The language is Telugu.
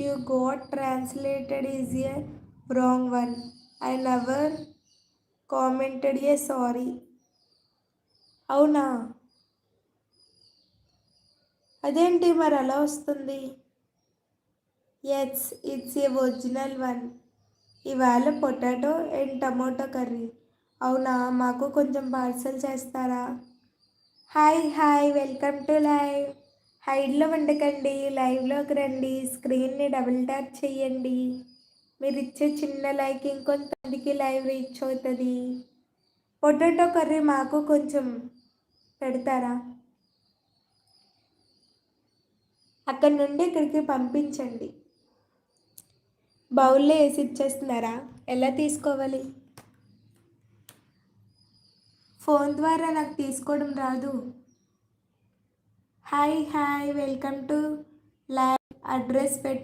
you got translated is a wrong one. I never commented a sorry. అవునా? అదేంటి మరి అలా వస్తుంది? Yes, it's a original one. ఇవాళ పొటాటో అండ్ టమోటో కర్రీ. అవునా, మాకు కొంచెం పార్సల్ చేస్తారా? Hi hi, welcome to live. హైడ్లో ఉండకండి, లైవ్లోకి రండి, స్క్రీన్ని డబుల్ ట్యాప్ చేయండి. మీరు ఇచ్చే చిన్న లైక్ ఇంకొంతమందికి లైవ్ రీచ్ అవుతుంది. పొటాటో కర్రీ మాకు కొంచెం పెడతారా? అక్కడి నుండి ఇక్కడికి పంపించండి. బౌల్లో వేసి ఇచ్చేస్తున్నారా? ఎలా తీసుకోవాలి? ఫోన్ ద్వారా నాకు తీసుకోవడం రాదు. Hi hi, welcome to live. Address పెట్టి